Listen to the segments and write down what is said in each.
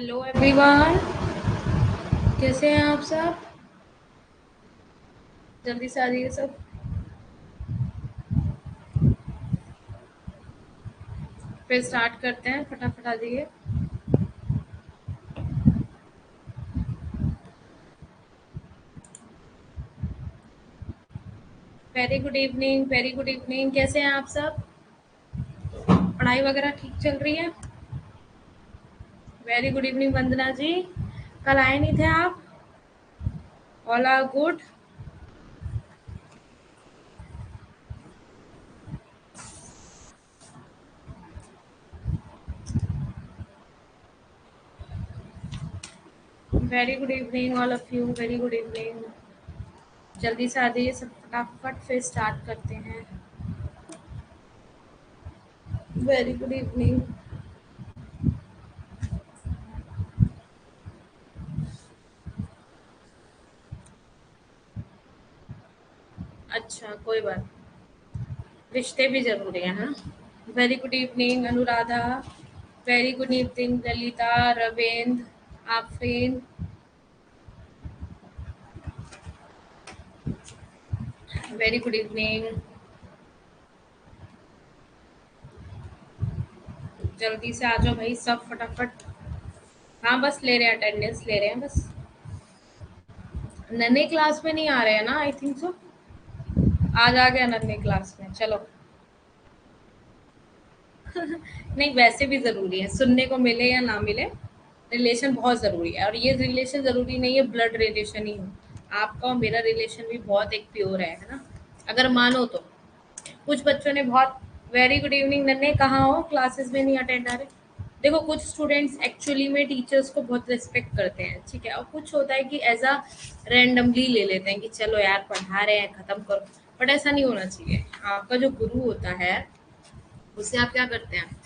Hello everyone, कैसे हैं आप सब? जल्दी से आ जाइए सब। फिर स्टार्ट करते हैं, फटाफट आ जाइए। Very good evening, very good evening. कैसे हैं आप सब? पढ़ाई वगैरह ठीक चल रही है? Very good evening Vandana ji. कल आए नहीं थे आप? All are good. Very good evening all of you, very good evening. जल्दी से आ जाइए सब फटाफट, फिर स्टार्ट करते हैं। Very good evening. अच्छा, कोई बात। रिश्ते भी जरूरी हैं, हाँ। Very good evening Anuradha. Very good evening Lalita, Ravindra, Afreen. Very good evening. जल्दी से आ जाओ भाई सब फटाफट। हाँ, बस ले रहे हैं, अटेंडेंस ले रहे हैं बस। नन्हे क्लास में नहीं आ रहे हैं ना? I think so. आज आ गया नन्हे क्लास में, चलो। नहीं, वैसे भी जरूरी है, सुनने को मिले या ना मिले। रिलेशन बहुत जरूरी है, और ये रिलेशन जरूरी नहीं है ब्लड रिलेशन ही हो। आपका और मेरा रिलेशन भी बहुत एक प्योर है ना? अगर मानो तो। कुछ बच्चों ने बहुत। वेरी गुड इवनिंग नन्हे, कहाँ हो? क्लासेस में नहीं अटेंड आ रहे? देखो, कुछ स्टूडेंट्स एक्चुअली में टीचर्स को बहुत रिस्पेक्ट करते हैं, ठीक है, और कुछ होता है कि एज अ रैंडमली ले लेते हैं कि चलो यार पढ़ा रहे हैं, खत्म करो। बट ऐसा नहीं होना चाहिए। आपका जो गुरु होता है, उससे आप क्या करते हैं?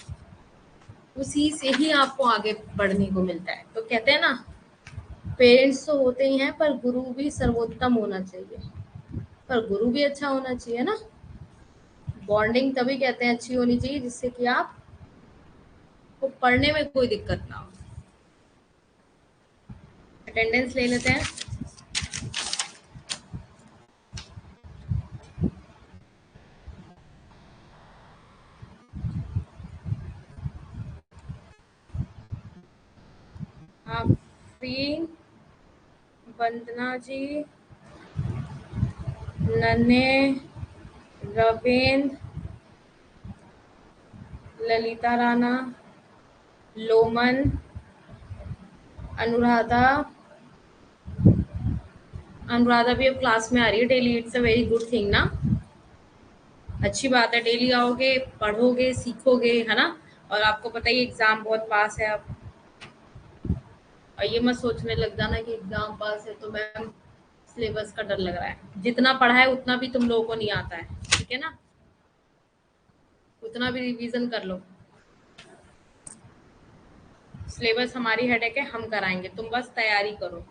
उसी से ही आपको आगे बढ़ने को मिलता है। तो कहते हैं ना, पेरेंट्स तो होते ही हैं, पर गुरु भी सर्वोत्तम होना चाहिए। पर गुरु भी अच्छा होना चाहिए ना। बॉन्डिंग तभी कहते हैं अच्छी होनी चाहिए, जिससे कि आप को पढ़ने में कोई दिक्कत ना हो। अटेंडेंस ले लेते हैं। आफरीन, वंदना जी, नन्हे, रविंद्र, ललिता राणा, लोमन, अनुराधा। अनुराधा भी अब क्लास में आ रही है daily. It's a very good thing ना। अच्छी बात है, डेली आओगे, पढ़ोगे, सीखोगे, है ना? और आपको पता ही एग्जाम बहुत पास है अब। और ये मत सोचने लग जाना कि एग्जाम पास है तो मैम सिलेबस का डर लग रहा है। जितना पढ़ा है उतना भी तुम लोगों को नहीं आता है, ठीक है ना? उतना भी रिवीजन कर लो। सिलेबस हमारी हेडेक है, हम कराएंगे, तुम बस तैयारी करो।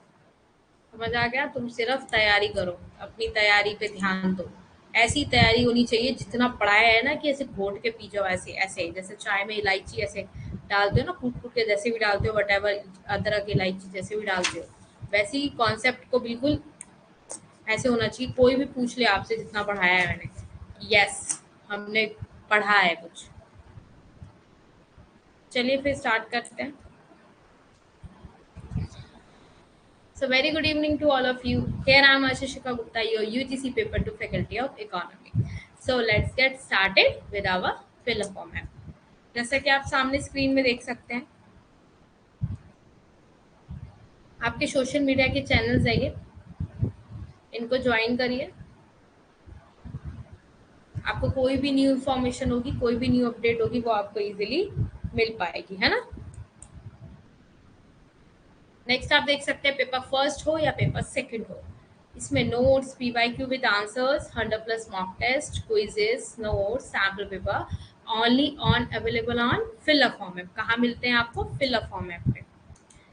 समझ आ गया? तुम सिर्फ तैयारी करो, अपनी तैयारी पे ध्यान दो। ऐसी तैयारी होनी चाहिए, जितना पढ़ाया है ना, कि ऐसे घोट के पी जाओ, ऐसे ऐसे जैसे चाय में इलायची ऐसे डालते हो ना, कूट कूट के, जैसे भी डालते हो, वट, अदरक इलायची जैसे भी डालते हो, वैसे ही कॉन्सेप्ट को बिल्कुल ऐसे होना चाहिए। कोई भी पूछ ले आपसे जितना पढ़ाया है मैंने, यस, हमने पढ़ा है कुछ। चलिए फिर स्टार्ट करते हैं। So very good evening to all of you. Here I am Ashishika Gupta, your UGC paper to Faculty of Economy. So let's get started with our fill format. जैसा कि आप सामने स्क्रीन में देख सकते हैं, आपके सोशल मीडिया के चैनल्स है ये, इनको ज्वाइन करिए। आपको कोई भी न्यू इन्फॉर्मेशन होगी, कोई भी न्यू अपडेट होगी, वो आपको इजीली मिल पाएगी, है ना? नेक्स्ट आप देख सकते हैं, पेपर फर्स्ट हो या पेपर सेकंड हो, इसमें notes, PYQ with answers, 100+ mock test, quizzes, notes, sample paper, only on available on fill a form app. कहाँ मिलते हैं आपको? फिल अ फॉर्म ऐप पे।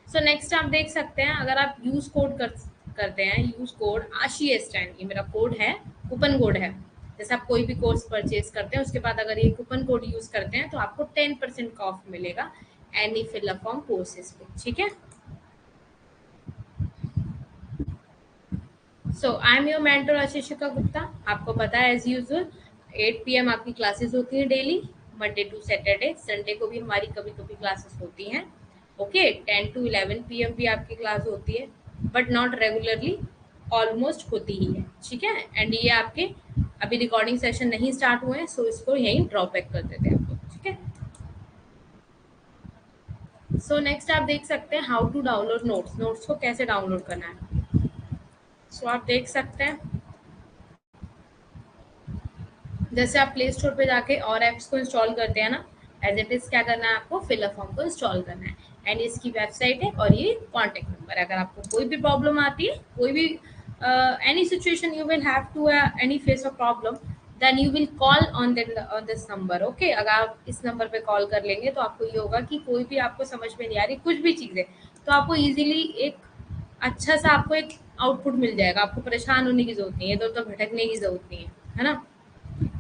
सो नेक्स्ट आप देख सकते हैं, अगर आप यूज कोड करते हैं, यूज कोड आशी एस10, ये मेरा कोड है, कूपन कोड है। जैसे आप कोई भी कोर्स परचेज करते हैं, उसके बाद अगर ये कूपन कोड यूज करते हैं तो आपको 10% का ऑफ मिलेगा। Any fill up form courses पे, ठीक है। So I am your mentor Ashishika Gupta. आपको पता है एज यूजुअल 8 PM आपकी क्लासेस होती हैं daily, Monday to Saturday. Sunday को भी हमारी कभी कभी क्लासेस होती हैं। ओके, 10 to 11 PM भी आपकी क्लास होती है, बट नॉट रेगुलरली, ऑलमोस्ट होती ही है, ठीक है। एंड ये आपके अभी रिकॉर्डिंग सेशन नहीं स्टार्ट हुए हैं, सो इसको यहीं ड्रॉप बैक कर देते हैं आप लोग, ठीक है। सो नेक्स्ट आप देख सकते हैं how to download notes. Notes को कैसे डाउनलोड करना है। सो आप देख सकते हैं, जैसे आप प्ले स्टोर पे जाके और ऐप्स को इंस्टॉल करते हैं ना, एज इट इज क्या करना है, आपको फिल अ फॉर्म को इंस्टॉल करना है। एंड इसकी वेबसाइट है और ये कॉन्टेक्ट नंबर है। अगर आपको कोई भी प्रॉब्लम आती है, कोई भी any situation you will have to any face a problem, then you will call on this number. Okay, अगर आप इस नंबर पे कॉल कर लेंगे तो आपको ये होगा कि कोई भी आपको समझ में नहीं आ रही कुछ भी चीज़ें, तो आपको इजीली एक अच्छा सा आपको एक आउटपुट मिल जाएगा। आपको परेशान होने की जरूरत नहीं है, इधर उधर भटकने की जरूरत नहीं है ना।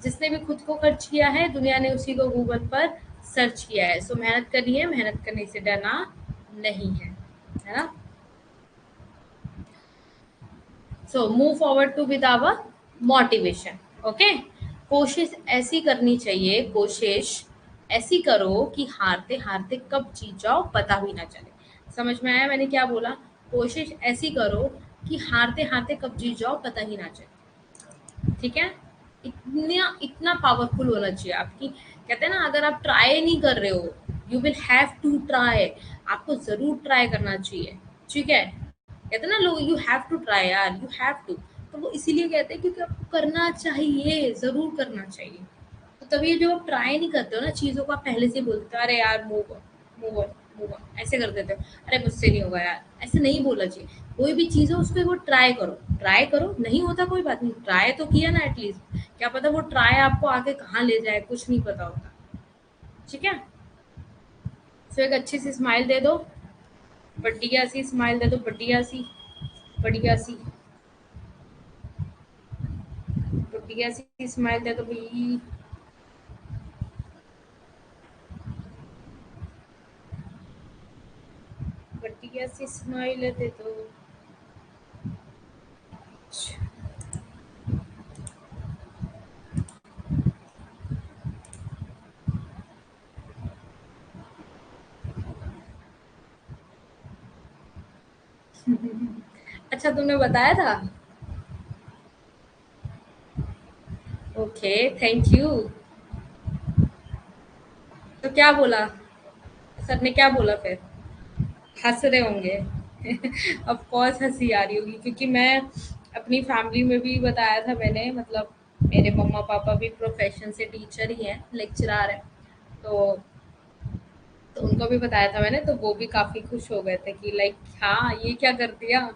जिसने भी खुद को खर्च किया है, दुनिया ने उसी को गूगल पर सर्च किया है। सो मेहनत करनी है, मेहनत करने से डरना नहीं है ना। So move forward to with our motivation. Okay, कोशिश ऐसी करनी चाहिए, कोशिश ऐसी करो कि हारते हारते कब जीत जाओ पता भी ना चले। समझ में आया मैंने क्या बोला? कोशिश ऐसी करो कि हारते हारते कब जीत जाओ पता ही ना चले, ठीक है। इतना इतना पावरफुल होना चाहिए आपकी। कहते हैं ना, अगर आप ट्राई नहीं कर रहे हो, you will have to try. आपको जरूर ट्राई करना चाहिए, ठीक है। कहते हैं ना लोग, यू हैव टू ट्राई यार, यू हैव टू। तो वो इसीलिए कहते हैं क्योंकि आपको करना चाहिए, जरूर करना चाहिए। तो तभी जो आप ट्राई नहीं करते हो ना चीज़ों को, आप पहले से ही बोलते हो, अरे यार move on, move on, move on, ऐसे कर देते हो, अरे मुझसे नहीं होगा यार, ऐसे नहीं बोलना चाहिए। कोई भी चीज़ है उसको वो ट्राई करो, ट्राई करो, नहीं होता कोई बात नहीं, ट्राई तो किया ना एटलीस्ट। क्या पता वो ट्राई आपको आगे कहाँ ले जाए, कुछ नहीं पता होता, ठीक है। फिर एक अच्छी सी स्माइल दे दो, बढ़िया सी स्माइल दे दो, बढ़िया सी, बढ़िया सी, बढ़िया सी स्माइल दे दो भाई। बढ़िया सी स्माइल दे दो। अच्छा, तुमने बताया था? Okay, thank you. तो क्या बोला सर ने, क्या बोला फिर? हंस रहे होंगे। ऑफ कोर्स हंसी आ रही होगी, क्योंकि मैं अपनी फैमिली में भी बताया था मैंने, मतलब मेरे मम्मा पापा भी प्रोफेशन से टीचर ही हैं, लेक्चरार हैं। तो उनको भी बताया था मैंने, तो वो भी काफी खुश हो गए थे कि लाइक हाँ ये क्या कर दिया।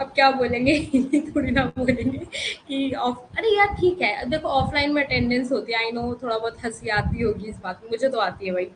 अब क्या बोलेंगे? ये थोड़ी ना बोलेंगे कि ऑफ, अरे यार ठीक है, देखो ऑफलाइन में अटेंडेंस होती है, आई नो थोड़ा बहुत हंसी आती होगी इस बात में, मुझे तो आती है भाई।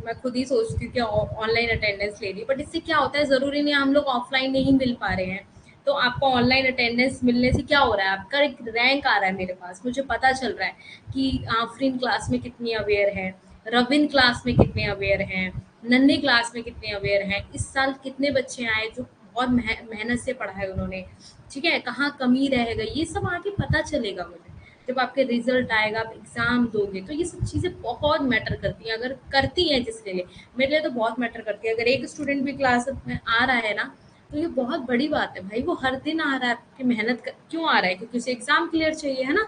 मैं खुद ही सोचती हूँ कि ऑनलाइन अटेंडेंस ले ली, बट इससे क्या होता है, जरूरी नहीं हम लोग ऑफलाइन नहीं मिल पा रहे हैं, तो आपको ऑनलाइन अटेंडेंस मिलने से क्या हो रहा है, आपका एक रैंक आ रहा है मेरे पास, मुझे पता चल रहा है कि आफरीन क्लास में कितनी अवेयर है, रविन क्लास में कितने अवेयर हैं, नन्हे क्लास में कितने अवेयर हैं, इस साल कितने बच्चे आए जो बहुत मेहनत से पढ़ा है उन्होंने, ठीक है, कहाँ कमी रह गई, ये सब आगे पता चलेगा मुझे। जब आपके रिजल्ट आएगा, आप एग्जाम दोगे, तो ये सब चीज़ें बहुत मैटर करती हैं, अगर करती हैं जिसके लिए, मेरे लिए तो बहुत मैटर करती है। अगर एक स्टूडेंट भी क्लास में आ रहा है ना, तो ये बहुत बड़ी बात है भाई, वो हर दिन आ रहा है, आपकी क्यों आ रहा है? क्योंकि उसे एग्जाम क्लियर चाहिए, है ना।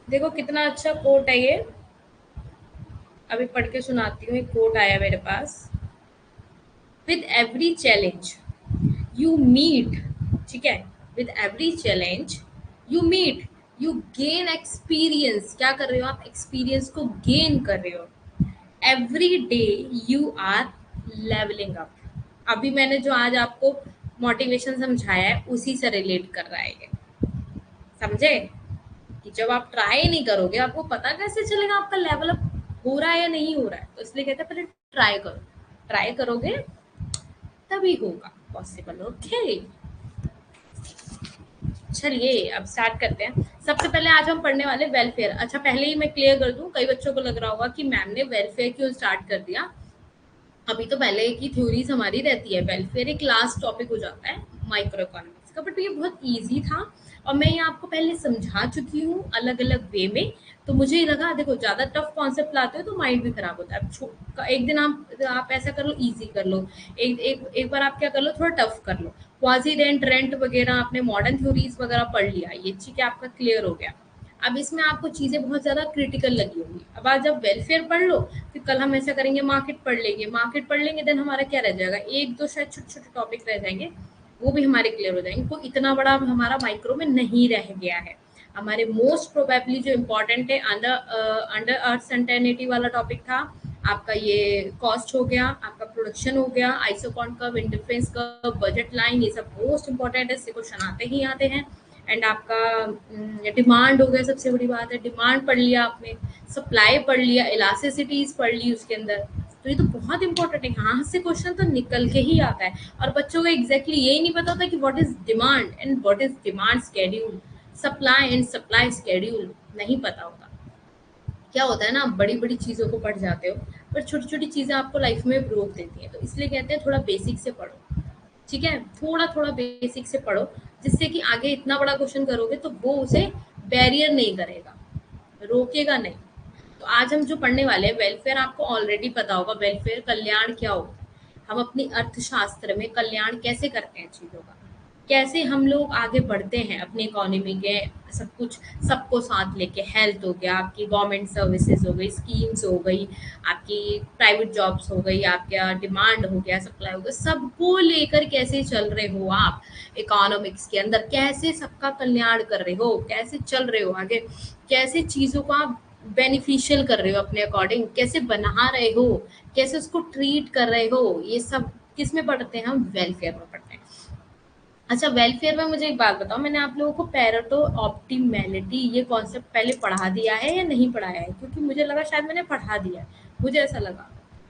देखो कितना अच्छा कोट है ये, अभी पढ़ के सुनाती हूँ। एक कोट आया मेरे पास, with every challenge you meet, ठीक है, with every challenge you meet, you gain experience. क्या कर रहे हो आप? एक्सपीरियंस को गेन कर रहे हो। Every day you are levelling up. अभी मैंने जो आज आपको मोटिवेशन समझाया है, उसी से रिलेट कर रहा है ये, समझे? जब आप ट्राई नहीं करोगे आपको पता कैसे चलेगा आपका लेवल अप हो रहा है या नहीं हो रहा है। तो इसलिए कहते हैं पहले ट्राई करो, ट्राई करोगे तभी होगा पॉसिबल। ओके, चलिए अब स्टार्ट करते हैं। सबसे पहले आज हम पढ़ने वाले वेलफेयर। अच्छा, पहले ही मैं क्लियर कर दूं, कई बच्चों को लग रहा होगा कि मैम ने वेलफेयर क्यों स्टार्ट कर दिया। अभी तो पहले की थ्योरीज हमारी रहती है, वेलफेयर एक लास्ट टॉपिक हो जाता है माइक्रो इकोनॉमिक्स का। बट ये बहुत इजी था और मैं ये आपको पहले समझा चुकी हूँ अलग अलग वे में। तो मुझे ही लगा देखो ज्यादा टफ कॉन्सेप्ट लाते हो तो माइंड भी खराब होता है। एक दिन आप ऐसा कर लो, इजी कर लो। एक बार आप क्या कर लो, थोड़ा टफ कर लो। क्वाजी रेंट, रेंट वगैरह आपने मॉडर्न थ्योरीज वगैरह पढ़ लिया, ये ठीक है, आपका क्लियर हो गया। अब इसमें आपको चीजें बहुत ज्यादा क्रिटिकल लगी होंगी। अब आज जब वेलफेयर पढ़ लो, फिर कल हम ऐसा करेंगे मार्केट पढ़ लेंगे, मार्केट पढ़ लेंगे, देन हमारा क्या रह जाएगा, एक दो शायद छोटे छोटे टॉपिक रह जाएंगे, वो भी हमारे क्लियर हो जाएंगे। कोई इतना बड़ा हमारा माइक्रो में नहीं रह गया है। हमारे मोस्ट प्रोबेबली जो इम्पोर्टेंट है अंडर अर्थ सर्टेनिटी वाला टॉपिक था आपका, ये कॉस्ट हो गया, आपका प्रोडक्शन हो गया, isoquant curve, interference curve, budget line, ये सब मोस्ट इंपॉर्टेंट है, इससे क्वेश्चन आते ही आते हैं। एंड आपका डिमांड हो गया, सबसे बड़ी बात है डिमांड पढ़ लिया आपने, सप्लाई पढ़ लिया, इलास्टिसिटीज पढ़ ली उसके अंदर। तो ये तो बहुत इंपॉर्टेंट है, यहाँ से क्वेश्चन तो निकल के ही आता है। और बच्चों को एग्जैक्टली यही नहीं पता होता कि what is demand and what is demand schedule, supply and supply schedule नहीं पता होता। क्या होता है ना, आप बड़ी बड़ी चीज़ों को पढ़ जाते हो पर छोटी छोटी चीज़ें आपको लाइफ में प्रूफ देती हैं। तो इसलिए कहते हैं थोड़ा बेसिक से पढ़ो, ठीक है, थोड़ा थोड़ा बेसिक से पढ़ो, जिससे कि आगे इतना बड़ा क्वेश्चन करोगे तो वो उसे बैरियर नहीं करेगा, रोकेगा नहीं। तो आज हम जो पढ़ने वाले हैं वेलफेयर, आपको ऑलरेडी पता होगा वेलफेयर कल्याण क्या होता है। हम अपनी अर्थशास्त्र में कल्याण कैसे करते हैं चीज़ों का, कैसे हम लोग आगे बढ़ते हैं अपनी इकोनॉमी के, सब कुछ सबको साथ लेके, हेल्थ हो गया, आपकी गवर्नमेंट सर्विसेज हो गई, स्कीम्स हो गई, आपकी प्राइवेट जॉब्स हो गई, आपका डिमांड हो गया, सप्लाई हो गया, सबको लेकर कैसे चल रहे हो आप इकोनॉमिक्स के अंदर, कैसे सबका कल्याण कर रहे हो, कैसे चल रहे हो आगे, कैसे चीज़ों को आप बेनिफिशियल कर रहे हो अपने अकॉर्डिंग, कैसे बना रहे हो, कैसे उसको ट्रीट कर रहे हो, ये सब किस में पढ़ते हैं हम, वेलफेयर में पढ़ते हैं। अच्छा, वेलफेयर में मुझे एक बात बताओ, मैंने आप लोगों को पैरेटो ऑप्टिमैलिटी ये कॉन्सेप्ट पहले पढ़ा दिया है या नहीं पढ़ाया है, क्योंकि मुझे लगा शायद मैंने पढ़ा दिया है, मुझे ऐसा लगा।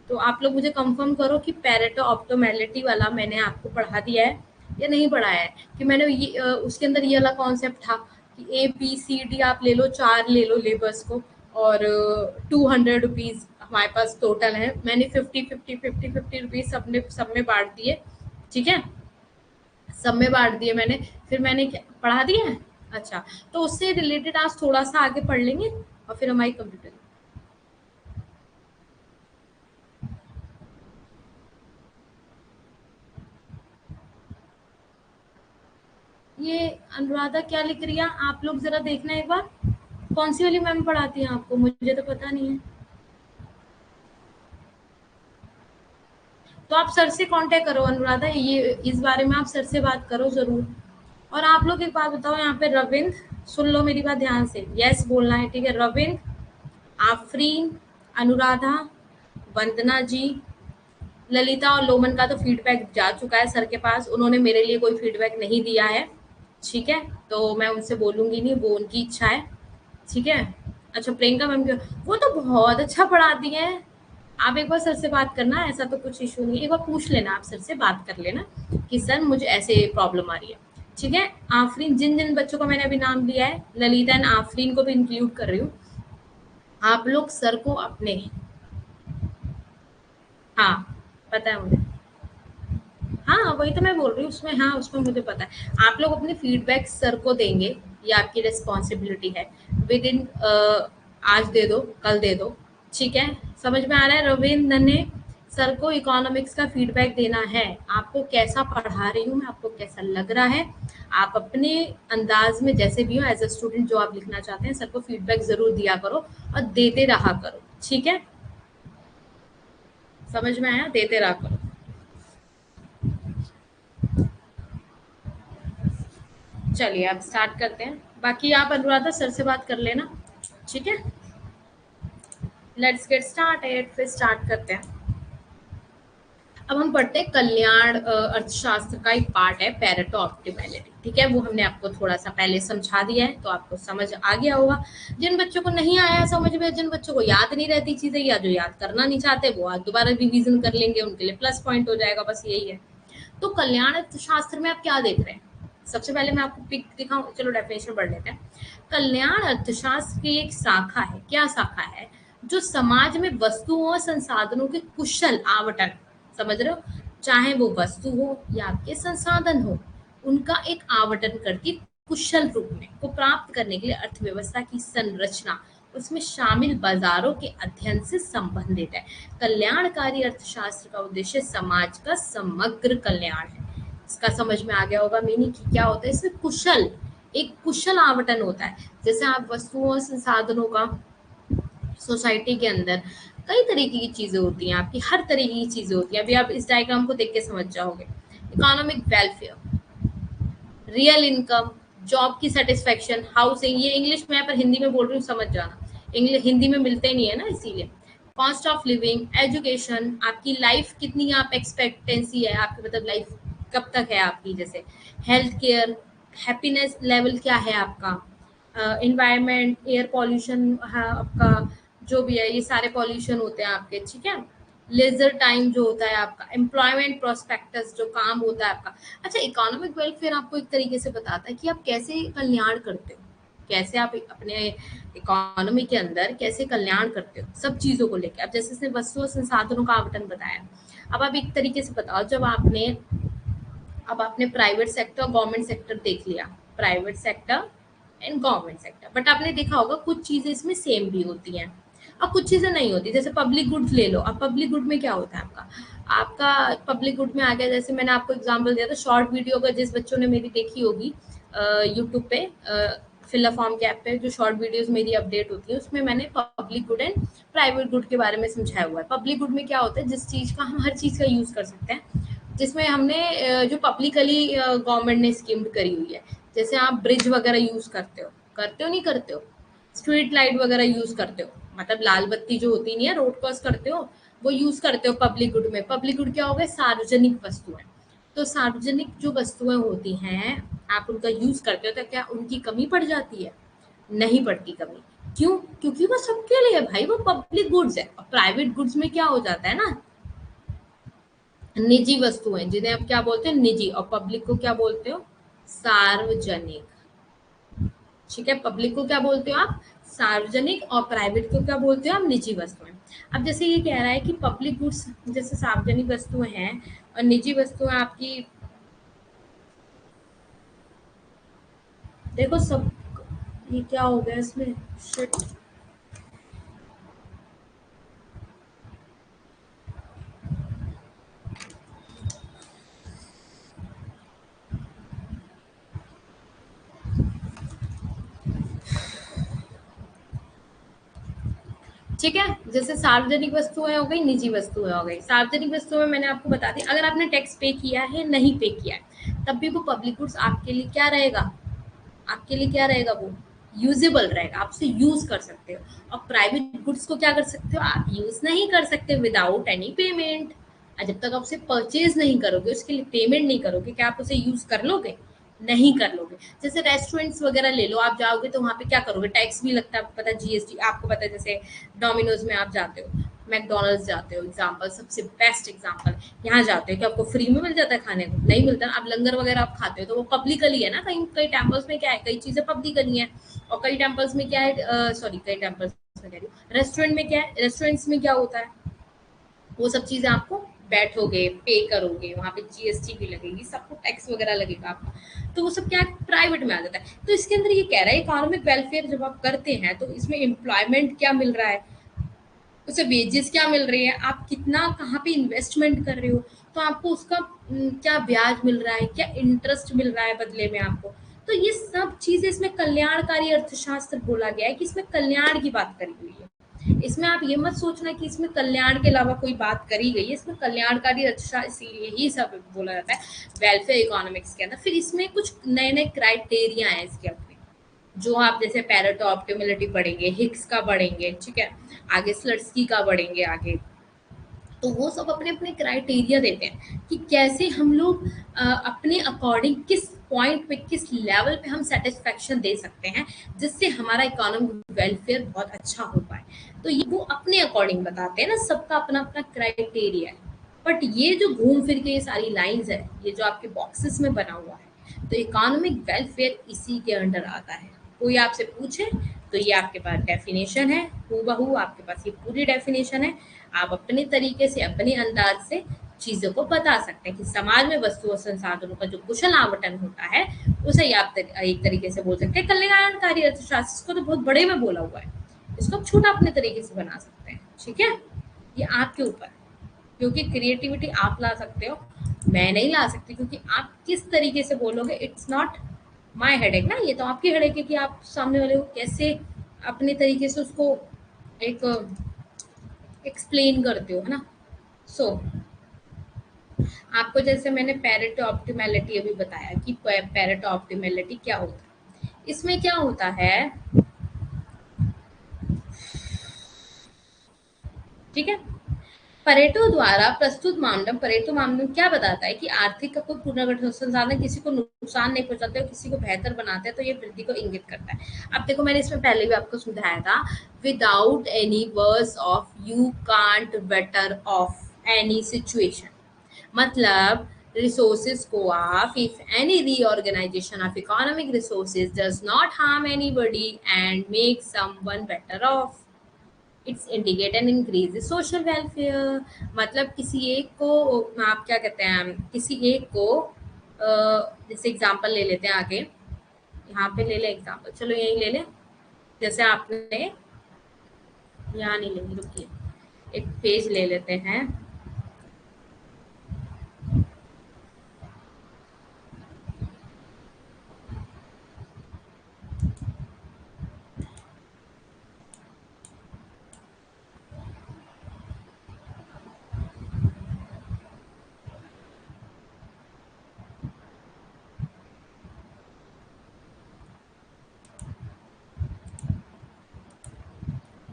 तो आप लोग मुझे कंफर्म करो कि पैरेटो ऑप्टिमैलिटी वाला मैंने आपको पढ़ा दिया है या नहीं पढ़ाया है। कि मैंने ये उसके अंदर ये वाला कॉन्सेप्ट था कि ABCD आप ले लो, 4 ले लो लेबर्स को, और 200 रुपीज़ हमारे पास टोटल है, मैंने 50 50 50 50 रुपीज़ सब में बांट दिए, ठीक है, सब में बांट दिए मैंने। फिर मैंने क्या पढ़ा दिया है। अच्छा, तो उससे रिलेटेड आज थोड़ा सा आगे पढ़ लेंगे और फिर हमारी कंप्यूटर। ये अनुराधा क्या लिख रही है, आप लोग जरा देखना एक बार, कौन सी वाली मैम पढ़ाती हैं आपको, मुझे तो पता नहीं है। तो आप सर से कांटेक्ट करो अनुराधा, ये इस बारे में आप सर से बात करो जरूर। और आप लोग एक बात बताओ, यहाँ पे रविंद्र, सुन लो मेरी बात ध्यान से, यस बोलना है, ठीक है। रविंद्र, आफरीन, अनुराधा, वंदना जी, ललिता और लोमन का तो फीडबैक जा चुका है सर के पास, उन्होंने मेरे लिए कोई फीडबैक नहीं दिया है, ठीक है, तो मैं उनसे बोलूंगी नहीं, वो उनकी इच्छा है, ठीक है। अच्छा, प्रियंका मैम क्यों, वो तो बहुत अच्छा पढ़ाती हैं, आप एक बार सर से बात करना, ऐसा तो कुछ इशू नहीं है, एक बार पूछ लेना, आप सर से बात कर लेना कि सर मुझे ऐसे प्रॉब्लम आ रही है, ठीक है। आफरीन, जिन जिन बच्चों का मैंने अभी नाम लिया है, ललिता एंड आफरीन को भी इंक्लूड कर रही हूँ, आप लोग सर को अपने, हाँ पता है मुझे, हाँ वही तो मैं बोल रही हूँ उसमें, हाँ उसमें मुझे पता है, आप लोग अपने फीडबैक सर को देंगे, ये आपकी रिस्पॉन्सिबिलिटी है, विद इन आज दे दो, कल दे दो, ठीक है। समझ में आ रहा है, रविंद्र ने सर को इकोनॉमिक्स का फीडबैक देना है, आपको कैसा पढ़ा रही हूँ मैं, आपको कैसा लग रहा है, आप अपने अंदाज में जैसे भी हो एज अ स्टूडेंट जो आप लिखना चाहते हैं, सर को फीडबैक जरूर दिया करो और देते रहा करो, ठीक है, समझ में आया, देते रहा करो। चलिए अब स्टार्ट करते हैं, बाकी आप अनुराधा सर से बात कर लेना, ठीक है। लेट्स गेट स्टार्टेड, फिर स्टार्ट करते हैं। अब हम पढ़ते हैं कल्याण अर्थशास्त्र का एक पार्ट है पैरेटो ऑप्टिमैलिटी। ठीक है, वो हमने आपको थोड़ा सा पहले समझा दिया है, तो आपको समझ आ गया होगा। जिन बच्चों को नहीं आया समझ में, जिन बच्चों को याद नहीं रहती चीजें या जो याद करना नहीं चाहते, वो आज दोबारा रिवीजन कर लेंगे, उनके लिए प्लस पॉइंट हो जाएगा, बस यही है। तो कल्याण अर्थशास्त्र में आप क्या देख रहे हैं? सबसे पहले मैं आपको पिक दिखाऊं, चलो डेफिनेशन पढ़ लेते हैं। कल्याण अर्थशास्त्र की एक शाखा है, क्या शाखा है? जो समाज में वस्तुओं और संसाधनों के कुशल आवंटन, समझ रहे हो, चाहे वो वस्तु हो या आपके संसाधन हो, उनका एक आवंटन करती कुशल रूप में को प्राप्त करने के लिए अर्थव्यवस्था की संरचना, उसमें शामिल बाजारों के अध्ययन से संबंधित है। कल्याणकारी अर्थशास्त्र का उद्देश्य समाज का समग्र कल्याण है। इसका समझ में आ गया होगा मीनिंग कि क्या होता है इसमें? कुशल, एक कुशल आवंटन होता है। जैसे आप वस्तुओं और संसाधनों का सोसाइटी के अंदर कई तरीके की चीजें होती हैं, आपकी हर तरीके की चीजें होती हैं। अभी आप इस डायग्राम को देख के समझ जाओगे। Economic welfare, real income, job की सेटिस्फेक्शन, हाउसिंग, ये इंग्लिश में है पर हिंदी में बोल रही हूँ, समझ जाना, इंग्लिश हिंदी में मिलते नहीं है ना, इसीलिए। कॉस्ट ऑफ लिविंग, एजुकेशन, आपकी लाइफ कितनी आप एक्सपेक्टेंसी है आपकी, मतलब लाइफ कब तक है आपकी, जैसे हेल्थ केयर, हैप्पीनेस लेवल क्या है आपका, इन्वायरमेंट, एयर पॉल्यूशन आपका, जो भी है ये सारे पॉल्यूशन होते हैं आपके, ठीक है। लेजर टाइम जो होता है आपका, एम्प्लॉयमेंट प्रोस्पेक्टस जो काम होता है आपका। अच्छा, इकोनॉमिक वेलफेयर आपको एक तरीके से बताता है कि आप कैसे कल्याण करते हो, कैसे आप अपने इकोनॉमी के अंदर कैसे कल्याण करते हो सब चीजों को लेकर। अब जैसे इसने वस्तु और संसाधनों का आवंटन बताया, अब आप एक तरीके से बताओ, जब आपने अब आपने प्राइवेट सेक्टर और गवर्नमेंट सेक्टर देख लिया, private sector and government sector, but आपने देखा होगा कुछ चीजें इसमें सेम भी होती हैं और कुछ चीजें नहीं होती। जैसे पब्लिक गुड्स ले लो, अब पब्लिक गुड में क्या होता है आपका, आपका पब्लिक गुड में आ गया, जैसे मैंने आपको एग्जांपल दिया था शॉर्ट वीडियो का, जिस बच्चों ने मेरी देखी होगी यूट्यूब पे, फिल फॉर्म के ऐप पे जो शॉर्ट वीडियोस मेरी अपडेट होती है, उसमें मैंने public good and private good के बारे में समझाया हुआ है। पब्लिक गुड में क्या होता है, जिस चीज का हम हर चीज का यूज कर सकते हैं, जिसमें हमने जो पब्लिकली गवर्नमेंट ने स्कीम करी हुई है, जैसे आप ब्रिज वगैरह यूज करते हो नहीं करते हो, स्ट्रीट लाइट वगैरह यूज करते हो, मतलब लाल बत्ती जो होती नहीं है रोड क्रॉस करते हो, वो यूज करते हो पब्लिक गुड में। पब्लिक गुड क्या हो गया, सार्वजनिक वस्तुएं। तो सार्वजनिक जो वस्तुएं होती हैं, आप उनका यूज करते हो, तो क्या उनकी कमी पड़ जाती है? नहीं पड़ती कमी। क्यों? क्योंकि वो सबके लिए है भाई, वो पब्लिक गुड्स है। और प्राइवेट गुड्स में क्या हो जाता है ना, निजी वस्तुएं, जिन्हें आप क्या बोलते हैं, निजी, और पब्लिक को क्या बोलते हो, सार्वजनिक। ठीक है, पब्लिक को क्या बोलते हो आप, सार्वजनिक, और प्राइवेट को क्या बोलते हो आप, निजी वस्तुएं। अब जैसे ये कह रहा है कि पब्लिक गुड्स जैसे सार्वजनिक वस्तुएं हैं और निजी वस्तुएं आपकी, देखो सब, ये क्या हो गया इसमें, शिट। ठीक है, जैसे सार्वजनिक वस्तुएं हो गई, निजी वस्तुएं हो गई। सार्वजनिक वस्तुएं मैंने आपको बता दी, अगर आपने टैक्स पे किया है, नहीं पे किया है, तब भी वो पब्लिक गुड्स आपके लिए क्या रहेगा, आपके लिए क्या रहेगा, वो यूजेबल रहेगा, आप उसे यूज कर सकते हो। और प्राइवेट गुड्स को क्या कर सकते हो, आप यूज नहीं कर सकते विदाउट एनी पेमेंट। जब तक आप उसे परचेज नहीं करोगे, उसके लिए पेमेंट नहीं करोगे, क्या आप उसे यूज कर लोगे? नहीं कर लोगे। जैसे रेस्टोरेंट्स वगैरह ले लो, आप जाओगे तो वहां पे क्या करोगे, टैक्स भी लगता है, आपको पता है, जीएसटी आपको पता है। जैसे डोमिनोज में आप जाते हो, मैकडोनल्ड्स जाते हो, एग्जाम्पल, सबसे बेस्ट एग्जाम्पल, यहाँ जाते हो कि आपको फ्री में मिल जाता है खाने को? नहीं मिलता। आप लंगर वगैरह आप खाते हो तो वो पब्लिकली है ना, कहीं कई टेम्पल्स में क्या है, कई चीजें पब्लिकली है, और कई टेम्पल्स में क्या है, सॉरी कई टेम्पल्स में कह रही हूँ, रेस्टोरेंट में क्या है, रेस्टोरेंट्स में क्या होता है, वो सब चीजें आपको बैठोगे, पे करोगे, वहां पे जीएसटी भी लगेगी, सबको टैक्स वगैरह लगेगा आपका, तो वो सब क्या प्राइवेट में आ जाता है। तो इसके अंदर ये कह रहा है इकोनॉमिक वेलफेयर जब आप करते हैं, तो इसमें एम्प्लॉयमेंट क्या मिल रहा है, उसे वेजेस क्या मिल रही है, आप कितना कहाँ पे इन्वेस्टमेंट कर रहे हो, तो आपको उसका क्या ब्याज मिल रहा है, क्या इंटरेस्ट मिल रहा है बदले में आपको। तो ये सब चीजें इसमें कल्याणकारी अर्थशास्त्र बोला गया है कि इसमें कल्याण की बात करी हुई है। इसमें आप ये मत सोचना कि इसमें कल्याण के अलावा कोई बात करी गई है, इसमें कल्याणकारी अर्थशास्त्र इसीलिए ही सब बोला जाता है वेलफेयर इकोनॉमिक्स के अंदर। फिर इसमें कुछ नए नए क्राइटेरिया हैं इसके अपने, जो आप जैसे पैरेटो ऑप्टिमलिटी पढ़ेंगे, हिक्स का पढ़ेंगे, ठीक है, आगे स्लट्सकी का पढ़ेंगे आगे, तो वो सब अपने अपने क्राइटेरिया देते हैं कि कैसे हम लोग अपने अकॉर्डिंग किस पॉइंट पे, किस लेवल पे हम सेटिस्फेक्शन दे सकते हैं जिससे हमारा इकोनॉमिक वेलफेयर बहुत अच्छा हो पाए। तो ये वो अपने अकॉर्डिंग बताते हैं ना, सबका अपना अपना क्राइटेरिया है। बट ये जो घूम फिर के ये सारी लाइंस है, ये जो आपके बॉक्सेस में बना हुआ है, तो इकोनॉमिक वेलफेयर इसी के अंडर आता है। कोई आपसे पूछे तो ये आपके पास डेफिनेशन है, हूबहू आपके पास ये पूरी डेफिनेशन है। आप अपने तरीके से, अपने अंदाज से चीज़ों को बता सकते हैं कि समाज में वस्तु और संसाधनों का जो कुशल आवंटन होता है, उसे ही आप एक तरीके से बोल सकते हैं कल्याणकारी अर्थशास्त्र। इसको तो बहुत बड़े में बोला हुआ है, इसको आप छोटा अपने तरीके से बना सकते हैं। ठीक है, ये आपके ऊपर है, क्योंकि क्रिएटिविटी आप ला सकते हो, मैं नहीं ला सकती, क्योंकि आप किस तरीके से बोलोगे इट्स नॉट माय हेडेक ना, ये तो आपकी हेडेक है कि आप सामने वाले को कैसे अपने तरीके से उसको एक एक्सप्लेन करते हो, है ना। सो आपको जैसे मैंने पैरेटो ऑप्टिमैलिटी अभी बताया कि पैरेटो ऑप्टिमैलिटी क्या होता है। इसमें क्या होता है, ठीक है, परेटो द्वारा प्रस्तुत मानदंड, परेटो मानदंड क्या बताता है कि आर्थिक का कोई पुनर्गठन संसाधन किसी को नुकसान नहीं पहुंचाते और किसी को बेहतर बनाते हैं, तो ये वृद्धि को इंगित करता है। अब देखो मैंने इसमें पहले भी आपको समझाया था, without any worse of you can't better of any situation. मतलब resources co-op, if any reorganization of economic resources does not harm anybody and make someone better off, it's indicate and increase social welfare. मतलब किसी एक को, आप क्या कहते हैं, किसी एक को जैसे एग्जांपल ले लेते हैं आगे, यहाँ पे ले ले एग्जांपल, चलो यही ले ले। जैसे आपने, यहाँ नहीं लेंगे, रुकिए, एक पेज ले लेते हैं।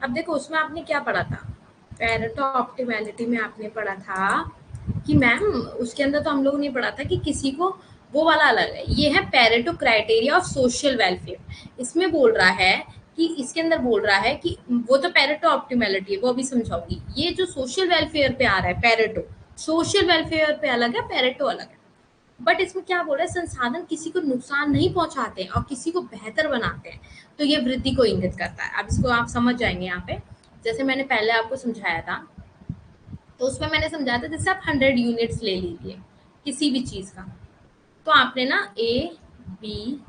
अब देखो उसमें आपने क्या पढ़ा था, पैरेटो ऑप्टिमैलिटी में आपने पढ़ा था कि मैम, उसके अंदर तो हम लोग ने पढ़ा था कि किसी को, वो वाला अलग है, ये है Pareto criteria of social welfare. इसमें बोल रहा है कि इसके अंदर बोल रहा है कि वो तो पैरेटो ऑप्टिमैलिटी है, वो अभी समझाऊंगी। ये जो सोशल वेलफेयर पे आ रहा है, पैरेटो सोशल वेलफेयर पे अलग है, पैरेटो अलग है। बट इसमें क्या बोल रहा है, संसाधन किसी को नुकसान नहीं पहुंचाते हैं और किसी को बेहतर बनाते हैं, तो ये वृद्धि को इंगित करता है। अब इसको आप समझ जाएंगे यहाँ पे, जैसे मैंने पहले आपको समझाया था, तो उसमें मैंने समझाया था जैसे आप 100 यूनिट्स ले लीजिए किसी भी चीज का, तो आपने ना ए, बी,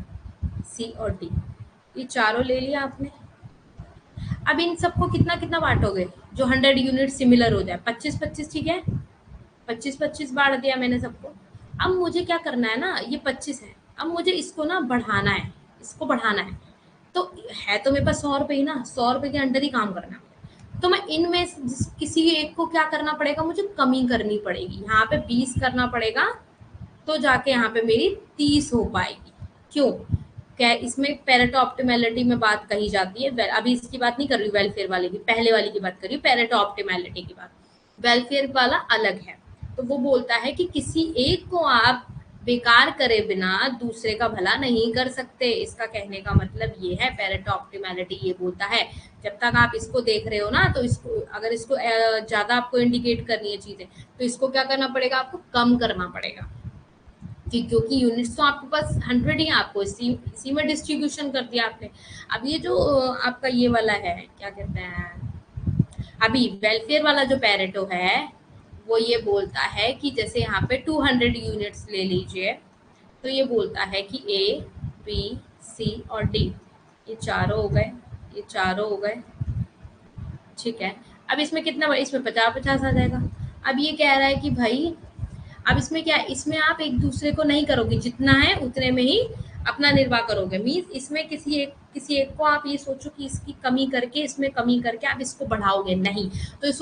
सी और डी, ये चारों ले लिया आपने। अब इन सबको कितना कितना बांटोगे, जो 100 यूनिट सिमिलर हो जाए, 25-25, ठीक है, 25-25 बांट दिया मैंने सबको। अब मुझे क्या करना है ना, ये 25 है, अब मुझे इसको ना बढ़ाना है, इसको बढ़ाना है। तो है तो मेरे पास 100 रुपए ही ना, 100 रुपए के अंडर ही काम करना है। तो मैं इनमें किसी एक को क्या करना पड़ेगा, मुझे कमी करनी पड़ेगी, यहाँ पे 20 करना पड़ेगा, तो जाके यहाँ पे मेरी 30 हो पाएगी। क्यों, क्या इसमें पैरेटो ऑप्टिमैलिटी में बात कही जाती है, अभी इसकी बात नहीं कर रही, वेलफेयर वाले की, पहले वाली की बात कर रही हूँ, पैरेटो ऑप्टिमैलिटी की बात, वेलफेयर वाला अलग है। तो वो बोलता है कि किसी एक को आप बेकार करे बिना दूसरे का भला नहीं कर सकते। इसका कहने का मतलब ये है, पैरेटो ऑप्टिमैलिटी ये बोलता है, जब तक आप इसको देख रहे हो ना, तो इसको अगर इसको ज्यादा आपको इंडिकेट करनी है चीजें, तो इसको क्या करना पड़ेगा, आपको कम करना पड़ेगा, क्योंकि यूनिट्स तो आपके पास 100 ही, आपको इसी में डिस्ट्रीब्यूशन कर दिया आपने। अब ये जो आपका ये वाला है, क्या कहते हैं, अभी वेलफेयर वाला जो पैरेटो है, वो ये बोलता है कि जैसे यहाँ पे 200 यूनिट्स ले लीजिए, तो ये बोलता है कि ए, बी, सी और डी, ये चारों हो गए, ये चारों हो गए, ठीक है। अब इसमें कितना, इसमें 50-50 आ जाएगा। अब ये कह रहा है कि भाई, अब इसमें क्या है, इसमें आप एक दूसरे को नहीं करोगे, जितना है उतने में ही अपना निर्वाह करोगे। मीन्स इसमें किसी एक को आप ये सोचो कि इसकी कमी करके, इसमें कमी करके आप इसको बढ़ाओगे नहीं, तो ये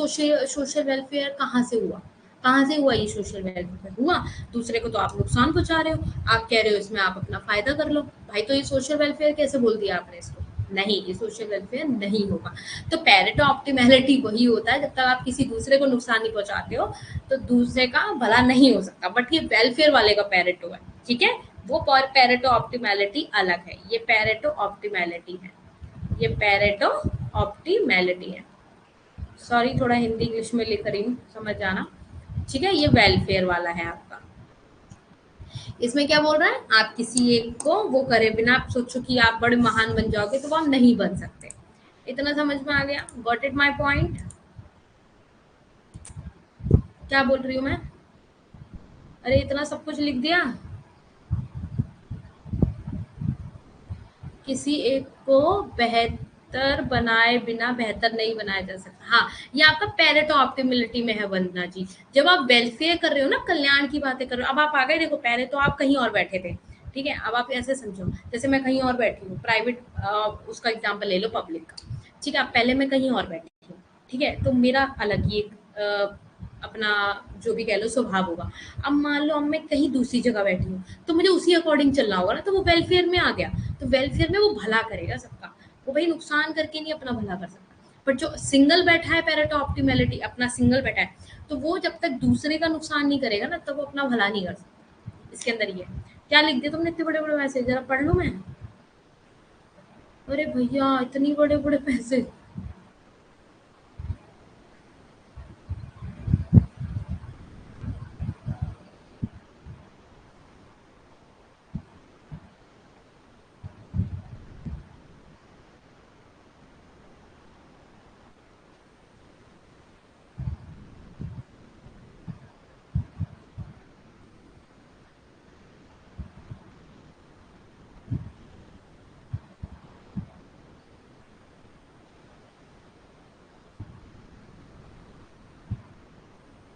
सोशल वेलफेयर कहाँ से हुआ, कहाँ से हुआ ये सोशल वेलफेयर हुआ, दूसरे को तो आप नुकसान पहुंचा रहे हो, आप कह रहे हो इसमें आप अपना फायदा कर लो, भाई तो ये सोशल वेलफेयर कैसे बोल दिया आपने इसको, नहीं, ये सोशल वेलफेयर नहीं होगा। तो पेरेटो ऑप्टिमैलिटी वही होता है, जब तक आप किसी दूसरे को नुकसान नहीं पहुंचाते हो तो दूसरे का भला नहीं हो सकता। बट ये वेलफेयर वाले का पेरेटो है, ठीक है। वो पेरेटो ऑप्टिमैलिटी अलग है, ये पेरेटो ऑप्टिमैलिटी है, ये पेरेटो ऑप्टिमैलिटी है। सॉरी, थोड़ा हिंदी इंग्लिश में लिख रही हूँ, समझ जाना, ठीक है। ये वेलफेयर वाला है आपका। इसमें क्या बोल रहा है, आप किसी एक को वो करे बिना आप सोचो कि आप बड़े महान बन जाओगे, तो वो आप नहीं बन सकते। इतना समझ में आ गया? Got it my point? क्या बोल रही हूँ मैं? अरे इतना सब कुछ लिख दिया। किसी एक को बेहतर बनाए बिना बेहतर नहीं बनाया जा सकता। हाँ, ये आपका पेरेटो ऑप्टिमलिटी में है वंदना जी। जब आप वेलफेयर कर रहे हो ना, कल्याण की बातें कर रहे हो, अब आप आ गए, देखो पहले तो आप कहीं और बैठे थे, ठीक है। अब आप ऐसे समझो, जैसे मैं कहीं और बैठी हूँ, प्राइवेट उसका एग्जाम्पल ले लो, पब्लिक का, ठीक है। अब पहले मैं कहीं और बैठी हूँ, ठीक है, तो मेरा अलग ही एक अपना जो भी कह लो स्वभाव होगा। अब मान लो अब मैं कहीं दूसरी जगह बैठी हूँ, तो मुझे उसी अकॉर्डिंग चलना होगा ना, तो वो वेलफेयर में आ गया। तो वेलफेयर में वो भला करेगा सबका, वो भाई नुकसान करके नहीं अपना भला कर सकता। पर जो सिंगल बैठा है, पेरेटो ऑप्टिमैलिटी अपना सिंगल बैठा है, तो वो जब तक दूसरे का नुकसान नहीं करेगा ना, तब वो अपना भला नहीं कर सकता। इसके अंदर ये क्या लिख दिया तुमने, इतने बड़े बड़े मैसेज, जरा पढ़ लूं मैं? अरे भैया इतनी बड़े बड़े पैसे।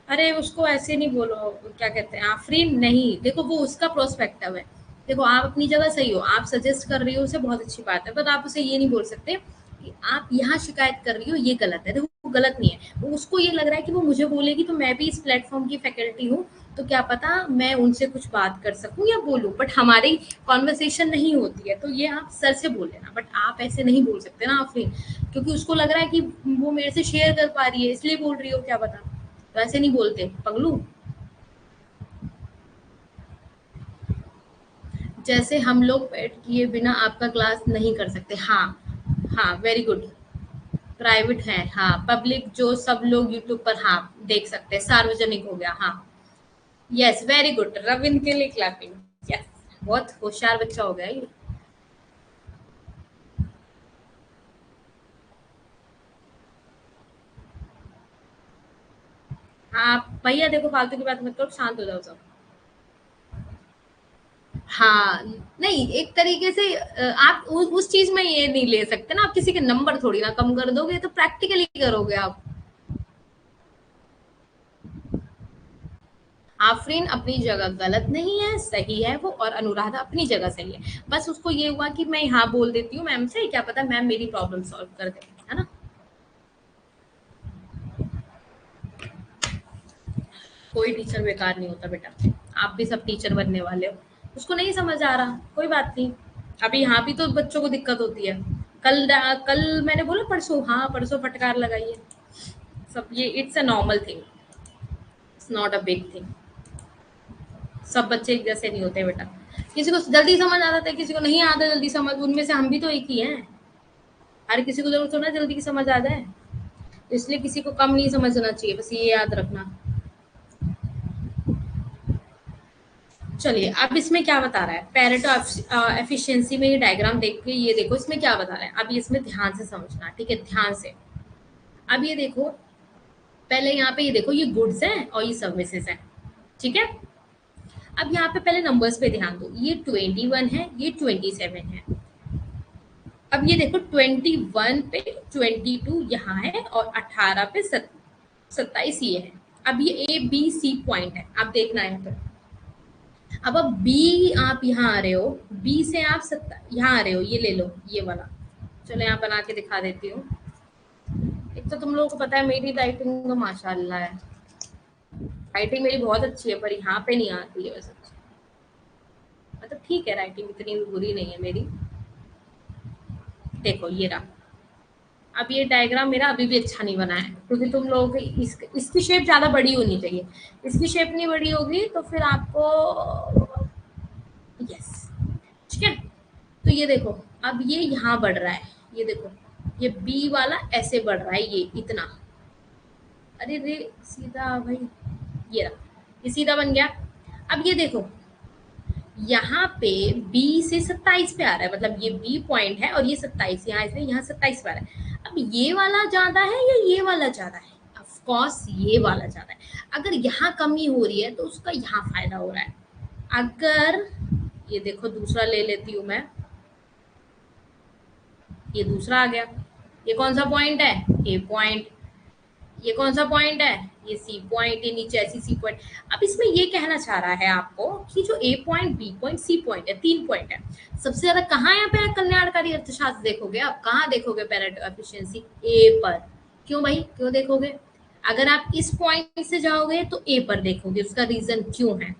अरे उसको ऐसे नहीं बोलो, क्या कहते हैं, आफरीन नहीं, देखो वो उसका प्रोस्पेक्टिव है। देखो आप अपनी जगह सही हो, आप सजेस्ट कर रही हो, उसे बहुत अच्छी बात है, पर आप उसे ये नहीं बोल सकते कि आप यहाँ शिकायत कर रही हो, ये गलत है। देखो वो गलत नहीं है, वो उसको ये लग रहा है कि वो मुझे बोलेगी तो मैं भी इस प्लेटफॉर्म की फैकल्टी हूँ, तो क्या पता मैं उनसे कुछ बात कर सकूं या बोलूं, बट हमारी कॉन्वर्सेशन नहीं होती है, तो ये आप सर से बोल लेना। बट आप ऐसे नहीं बोल सकते ना आफरीन, क्योंकि उसको लग रहा है कि वो मेरे से शेयर कर पा रही है इसलिए बोल रही हो, क्या पता। तो ऐसे नहीं बोलते पगलू। जैसे हम लोग बैठ किए बिना आपका क्लास नहीं कर सकते। हाँ, हाँ वेरी गुड। प्राइवेट है, हाँ पब्लिक जो सब लोग यूट्यूब पर हाँ देख सकते हैं, सार्वजनिक हो गया, हाँ। यस वेरी गुड, रविंद्र के लिए क्लैपिंग। यस, बहुत होशियार बच्चा हो गया ये। हाँ भैया देखो, फालतू की बात मत करो, शांत हो जाओ सब। हाँ, नहीं एक तरीके से आप उस चीज में ये नहीं ले सकते ना, आप किसी के नंबर थोड़ी ना कम कर दोगे, तो प्रैक्टिकली करोगे आप। आफरीन अपनी जगह गलत नहीं है, सही है वो, और अनुराधा अपनी जगह सही है। बस उसको ये हुआ कि मैं यहाँ बोल देती हूँ मैम से, क्या पता मैम मेरी प्रॉब्लम सॉल्व कर दे, है ना। कोई टीचर बेकार नहीं होता बेटा, आप भी सब टीचर बनने वाले हो। उसको नहीं समझ आ रहा, कोई बात नहीं। अभी यहाँ भी तो बच्चों को दिक्कत होती है। कल मैंने बोला, परसों, हाँ परसों फटकार लगाइए सब, ये it's a normal thing, it's not a big thing. सब बच्चे एक जैसे नहीं होते बेटा, किसी को जल्दी समझ आ जाता है, किसी को नहीं आता जल्दी समझ, उनमें से हम भी तो एक ही हैं। हर किसी को जरूर थोड़ा जल्दी की समझ आ जाए, इसलिए किसी को कम नहीं समझना चाहिए, बस ये याद रखना। चलिए अब इसमें क्या बता रहा है, पेरेटो एफिशिएंसी में ये डायग्राम देख के ये देखो इसमें क्या बता रहा है। अब ये इसमें ध्यान से समझना, ठीक है, ध्यान से। अब ये देखो, पहले यहाँ पे ये देखो, ये गुड्स हैं और ये सर्विसेज हैं, ठीक है। अब यहाँ पे पहले नंबर्स पे ध्यान दो, ये 21 है, ये 27 है। अब ये देखो 21 पे 22 यहाँ है, और 18 पे 27 ये है। अब ये ए बी सी पॉइंट है, आप देखना है यहाँ पे। अब बी आप यहाँ आ रहे हो, बी से आप यहाँ आ रहे हो, ये ले लो ये वाला। चलो यहाँ बना के दिखा देती हूँ। एक तो तुम लोगों को पता है मेरी राइटिंग तो माशाल्लाह है, राइटिंग मेरी बहुत अच्छी है, पर यहाँ पे नहीं आती है वैसे। मतलब ठीक है, राइटिंग इतनी बुरी नहीं है मेरी। देखो ये रहा। अब ये डायग्राम मेरा अभी भी अच्छा नहीं बना है, क्योंकि तुम लोगों को इसकी शेप ज्यादा बड़ी होनी चाहिए। इसकी शेप नहीं बड़ी होगी तो फिर आपको, यस, ठीक है। तो ये देखो, अब ये यहाँ बढ़ रहा है, ये देखो, ये बी वाला ऐसे बढ़ रहा है, ये इतना, अरे रे, सीधा भाई, ये रहा, ये सीधा बन गया। अब ये देखो, यहाँ पे बी से 27 पे आ रहा है, मतलब ये बी पॉइंट है और ये 27, यहाँ इसलिए यहाँ 27 पे आ रहा है। अब ये वाला ज्यादा है या ये वाला ज्यादा है? ऑफ कोर्स ये वाला ज्यादा है। अगर यहाँ कमी हो रही है तो उसका यहाँ फायदा हो रहा है। अगर ये देखो, दूसरा ले लेती हूँ मैं, ये दूसरा आ गया। ये कौन सा पॉइंट है? ए पॉइंट। ये कौन सा पॉइंट है? ये सी पॉइंट। ये नीचे ऐसी सी पॉइंट। अब इसमें ये कहना चाह रहा है आपको कि जो A point, B point, C point है, 3 पॉइंट है, सबसे ज्यादा कहाँ यहाँ पे कल्याणकारी अर्थशास्त्र देखोगे? आप कहाँ देखोगे पेरेटो एफिशिएंसी? ए पर। क्यों भाई, क्यों देखोगे? अगर आप इस पॉइंट से जाओगे तो ए पर देखोगे। उसका रीजन क्यों है?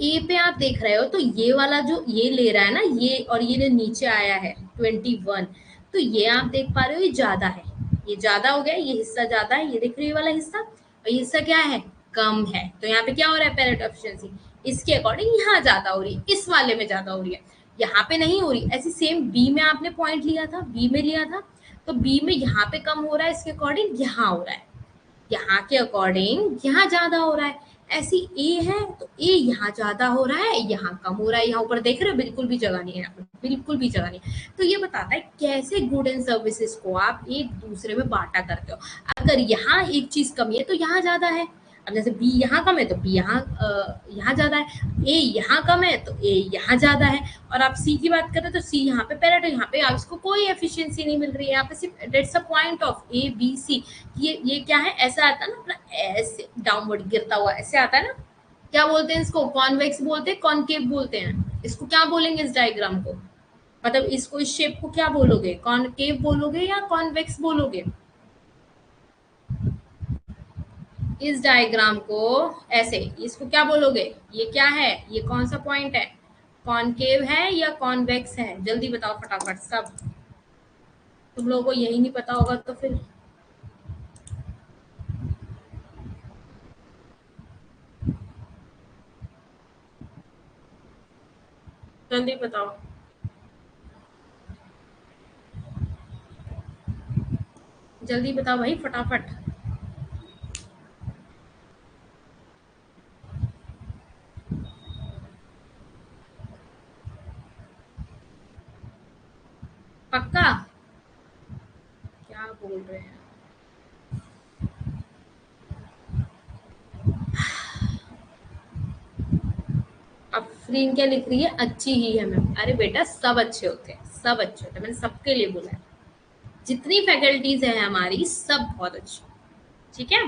ए पे आप देख रहे हो तो ये वाला जो ये ले रहा है ना, ये और ये जो नीचे आया है 21, तो ये आप देख पा रहे हो, ये ज्यादा है, ये ज्यादा हो गया, ये हिस्सा ज्यादा है, ये देख रहे हो ये वाला हिस्सा, और ये हिस्सा क्या है? कम है। तो यहाँ पे क्या हो रहा है? पेरेटो एफिशिएंसी इसके अकॉर्डिंग यहाँ ज्यादा हो रही है, इस वाले में ज्यादा हो रही है, यहाँ पे नहीं हो रही। ऐसी सेम बी में आपने पॉइंट लिया था, बी में लिया था, तो बी में यहाँ पे कम हो रहा है, इसके अकॉर्डिंग यहाँ हो रहा है, यहाँ के अकॉर्डिंग यहाँ ज्यादा हो रहा है। ऐसी ए है तो ए यहाँ ज्यादा हो रहा है, यहाँ कम हो रहा है। यहाँ ऊपर देख रहे हो, बिल्कुल भी जगह नहीं है यहाँ पर, बिल्कुल भी जगह नहीं। तो ये बताता है कैसे गुड एंड सर्विसेज को आप एक दूसरे में बांटा करते हो। अगर यहाँ एक चीज कमी है तो यहाँ ज्यादा है। अब जैसे बी यहाँ कम है तो बी यहाँ ज्यादा है, ए यहाँ कम है तो ए यहाँ ज्यादा है। और आप सी की बात करें तो सी यहाँ पे पेरेटो, यहाँ पे आप इसको कोई एफिशिएंसी नहीं मिल रही है, यहाँ पे सिर्फ that's a point of A B C. ये क्या है? ऐसा आता है ना अपना, ऐसे डाउनवर्ड गिरता हुआ ऐसे आता है ना। क्या बोलते हैं इसको? कॉन्वेक्स बोलते हैं, कॉनकेव बोलते हैं। इसको क्या बोलेंगे इस डायग्राम को? मतलब इसको, इस शेप को क्या बोलोगे? कॉनकेव बोलोगे या कॉन्वेक्स बोलोगे? इस डायग्राम को ऐसे, इसको क्या बोलोगे? ये क्या है? ये कौन सा पॉइंट है? कॉनकेव है या कॉन्वेक्स है? जल्दी बताओ फटाफट सब। तुम लोगों को यही नहीं पता होगा तो फिर जल्दी बताओ, जल्दी बताओ भाई फटाफट। पक्का? क्या बोल रहे हैं? अफरीन क्या लिख रही है? अच्छी ही है मैम। अरे बेटा, सब अच्छे होते हैं, सब अच्छे होते हैं, मैंने सबके लिए बोला है। जितनी फैकल्टीज है हमारी सब बहुत अच्छी। ठीक है।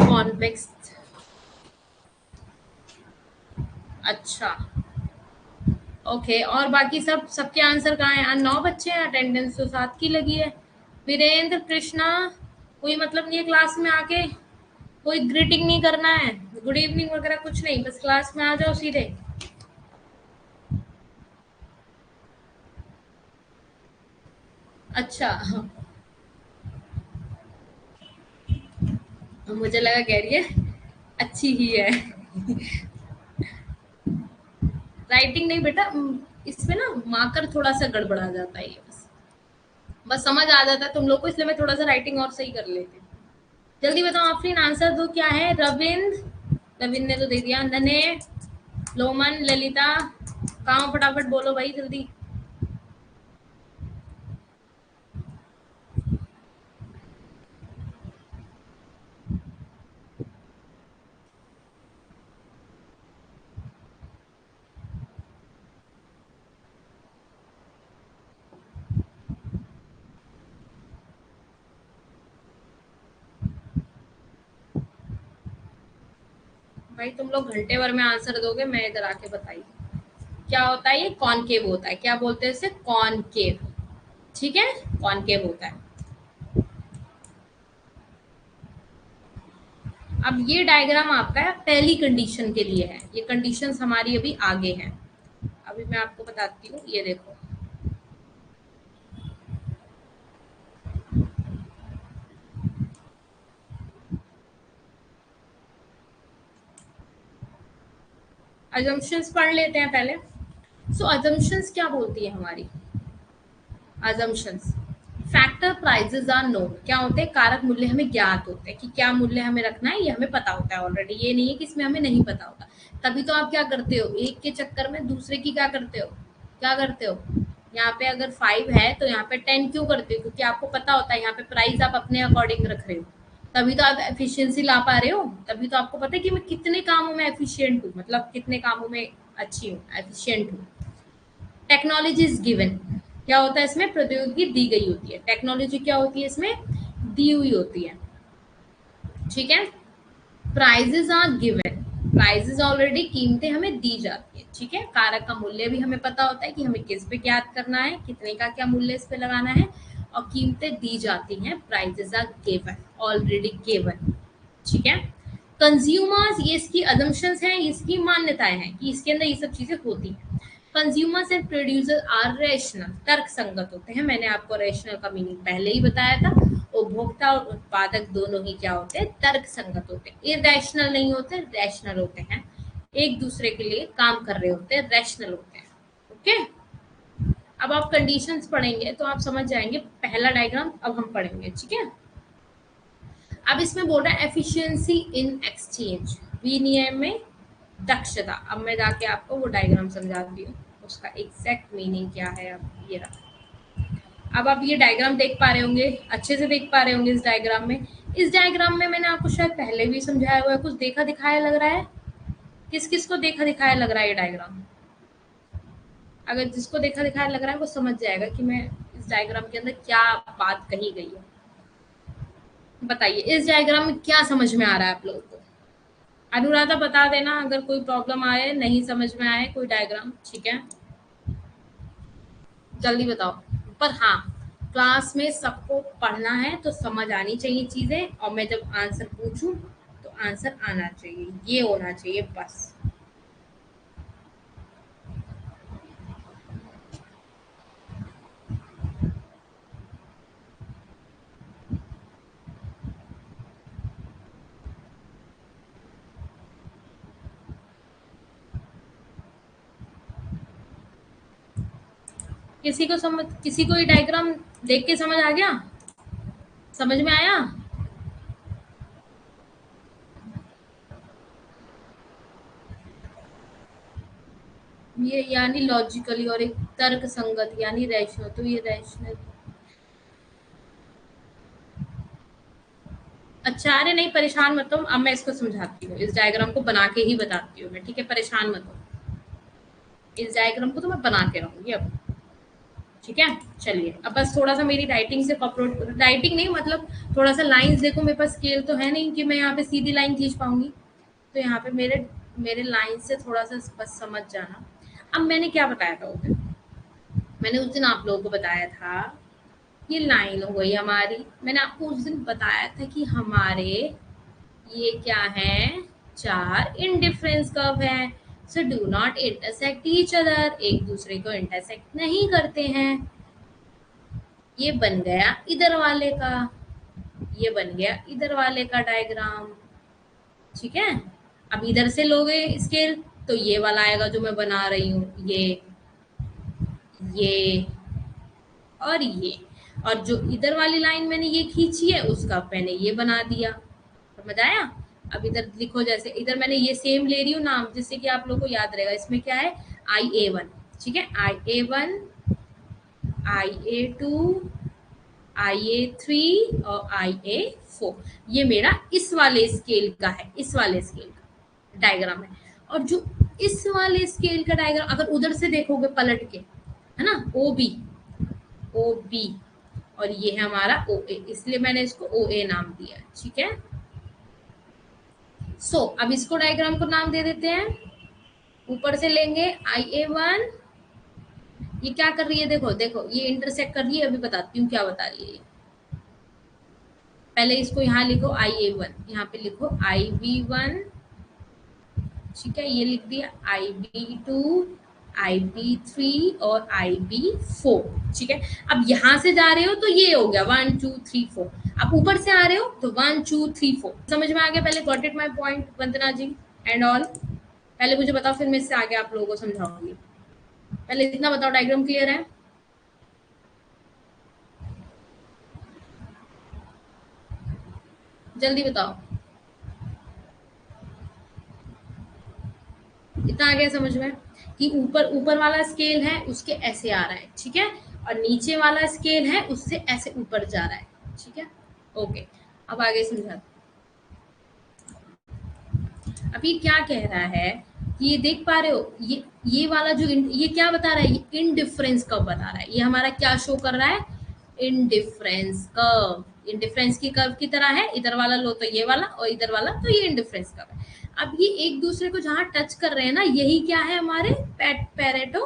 कॉन्वेक्स। अच्छा, ओके। और बाकी सब, सबके आंसर कहाँ हैं? 9 बच्चे हैं, अटेंडेंस तो 7 की लगी है। वीरेंद्र, कृष्णा, कोई मतलब नहीं है क्लास में आके? कोई ग्रीटिंग नहीं करना है, गुड इवनिंग वगैरह कुछ नहीं, बस क्लास में आ जाओ सीधे। अच्छा, मुझे लगा कह रही है अच्छी ही है। राइटिंग नहीं बेटा, इसमें ना मार्कर थोड़ा सा गड़बड़ा जाता है, ये बस बस समझ आ जाता है तुम लोग को, इसलिए मैं थोड़ा सा राइटिंग और सही कर लेती हूँ। जल्दी बताओ आफरीन, आंसर दो क्या है? रविंद्र, रविंद्र ने तो दे दिया। नने, लोमन, ललिता, कहाँ हो? फटाफट बोलो भाई जल्दी। भाई तुम लोग घंटे भर में आंसर दोगे, मैं इधर आके बताइए क्या होता है। ये कॉनकेव होता है, क्या बोलते हैं इसे? कॉनकेव। ठीक है, कॉनकेव होता है। अब ये डायग्राम आपका है पहली कंडीशन के लिए है, ये कंडीशंस हमारी अभी आगे हैं। अभी मैं आपको बताती हूँ, ये देखो। अजम्पशंस पढ़ लेते हैं पहले। सो अजम्पशंस क्या बोलती है हमारी? Assumptions, factor prices are known, क्या होते हैं? कारक मूल्य हमें ज्ञात होते हैं कि क्या मूल्य हमें रखना है, ये हमें पता होता है ऑलरेडी, ये नहीं है कि इसमें हमें नहीं पता होता। तभी तो आप क्या करते हो, एक के चक्कर में दूसरे की क्या करते हो, क्या करते हो? यहाँ पे अगर 5 है तो यहाँ पे 10 क्यों करते हो? क्योंकि आपको पता होता है यहाँ पे प्राइस आप अपने अकॉर्डिंग रख रहे हो, तभी तो आप एफिशिएंसी ला पा रहे हो। तभी तो आपको पता है कि मैं कितने कामों में एफिशिएंट हूँ, मतलब कितने कामों में अच्छी हूँ, एफिशिएंट हूँ। टेक्नोलॉजी इज गिवन, क्या होता है इसमें? प्रौद्योगिकी दी गई होती है। टेक्नोलॉजी क्या होती है इसमें? दी हुई होती है, ठीक है। Prices are given, prices already, कीमतें हमें दी जाती है, ठीक है। कारक का मूल्य भी हमें पता होता है कि हमें किस पे ज्ञात करना है, कितने का क्या मूल्य इस पे लगाना है, और कीमतें दी जाती हैं। Prices are given, already given, ठीक है। कंज्यूमर्स, ये इसकी अजम्पशंस हैं, इसकी मान्यताएं हैं कि इसके अंदर ये सब चीजें होती हैं। Consumers and producer are rational, तर्क संगत होते हैं। मैंने आपको रैशनल का मीनिंग पहले ही बताया था। उपभोक्ता और उत्पादक दोनों ही क्या होते हैं? तर्क संगत होते हैं। इरैशनल नहीं होते, रैशनल होते हैं। एक दूसरे के लिए काम कर रहे होते हैं, रैशनल होते हैं। ओके, अब आप कंडीशंस पढ़ेंगे तो आप समझ जाएंगे। पहला डायग्राम अब हम पढ़ेंगे, ठीक है। अब इसमें बोल रहा है एफिशिएंसी इन एक्सचेंज, विनिमय में दक्षता। अब मैं जाके आपको वो डायग्राम समझाती हूँ, उसका एग्जैक्ट मीनिंग क्या है। अब ये रहा। अब आप ये डायग्राम देख पा रहे होंगे, अच्छे से देख पा रहे होंगे इस डायग्राम में। इस डायग्राम में मैंने आपको शायद पहले भी समझाया हुआ है, कुछ देखा दिखाया लग रहा है? किस किस को देखा दिखाया लग रहा है ये डायग्राम? अगर जिसको देखा दिखाया लग रहा है वो समझ जाएगा कि मैं इस डायग्राम के अंदर क्या बात कही गई है। बताइए इस डायग्राम में क्या समझ में आ रहा है आप लोगों को? अनुराधा बता देना अगर कोई प्रॉब्लम आए, नहीं समझ में आए कोई डायग्राम, ठीक है, जल्दी बताओ। पर हाँ, क्लास में सबको पढ़ना है तो समझ आनी चाहिए चीजें, और मैं जब आंसर पूछूं तो आंसर आना चाहिए, ये होना चाहिए बस। किसी को ये डायग्राम देख के समझ आ गया? समझ में आया? ये यानी लॉजिकली, और एक तर्क संगत यानी रैशनल, तो ये रैशनल। अच्छा, अरे नहीं परेशान मत हो, अब मैं इसको समझाती हूँ, इस डायग्राम को बना के ही बताती हूँ मैं, ठीक है, परेशान मत हो। इस डायग्राम को तो मैं बना के रहूंगी अब, ठीक है। चलिए अब बस थोड़ा सा मेरी राइटिंग से कॉपरेट, राइटिंग नहीं मतलब थोड़ा सा लाइंस देखो, मेरे पास स्केल तो है नहीं कि मैं यहाँ पे सीधी लाइन खींच पाऊंगी, तो यहाँ पे मेरे मेरे लाइन से थोड़ा सा बस समझ जाना। अब मैंने क्या बताया था उस दिन? मैंने उस दिन आप लोगों को बताया था, ये लाइन हो गई हमारी। मैंने आपको उस दिन बताया था कि हमारे ये क्या है, चार इंडिफरेंस कर्व है। So do not intersect each other, एक दूसरे को इंटरसेक्ट नहीं करते हैं। ये बन गया इधर वाले का, ये बन गया इधर वाले का डायग्राम, ठीक है। अब इधर से लोगे स्केल तो ये वाला आएगा जो मैं बना रही हूँ, ये और ये, और जो इधर वाली लाइन मैंने ये खींची है उसका मैंने ये बना दिया। समझ आया? अब इधर लिखो, जैसे इधर मैंने ये सेम ले रही हूँ नाम, जिससे कि आप लोगों को याद रहेगा। इसमें क्या है? IA1, ठीक है, IA1, IA2, IA3 और IA4, ये मेरा इस वाले स्केल का है, इस वाले स्केल का डायग्राम है। और जो इस वाले स्केल का डायग्राम अगर उधर से देखोगे पलट के, है ना, OB, और ये है हमारा OA, इसलिए मैंने इसको OA नाम दिया, ठीक है। अब इसको डायग्राम को नाम दे देते हैं। ऊपर से लेंगे IA1, ये क्या कर रही है, देखो देखो ये इंटरसेक्ट कर रही है, अभी बताती हूँ क्या बता रही है ये। पहले इसको यहाँ लिखो IA1, यहाँ पे लिखो IB1, ठीक है, ये लिख दिया IB2, IB3 और IB4, ठीक है। अब यहाँ से जा रहे हो तो ये हो गया 1 2 3 4, अब ऊपर से आ रहे हो तो 1 2 3 4। समझ में आ गया? पहले got it my point Vandana ji and all? पहले मुझे बताओ, फिर मैं इससे आगे आप लोगों को समझाऊंगी। पहले इतना बताओ, डायग्राम क्लियर है? जल्दी बताओ, इतना आ गया समझ में कि ऊपर ऊपर वाला स्केल है उसके ऐसे आ रहा है, ठीक है, और नीचे वाला स्केल है उससे ऐसे ऊपर जा रहा है, ठीक है। ओके, अब आगे समझा। अब ये क्या कह रहा है कि ये देख पा रहे हो, ये वाला जो ये क्या बता रहा है, ये इनडिफरेंस कर्व बता रहा है। ये हमारा क्या शो कर रहा है? Indifference curve. इनडिफरेंस की कर्व की तरह है, इधर वाला लो तो ये वाला, और इधर वाला तो ये इनडिफरेंस कर्व है। अब ये एक दूसरे को जहां टच कर रहे हैं ना, यही क्या है? हमारे पेरेटो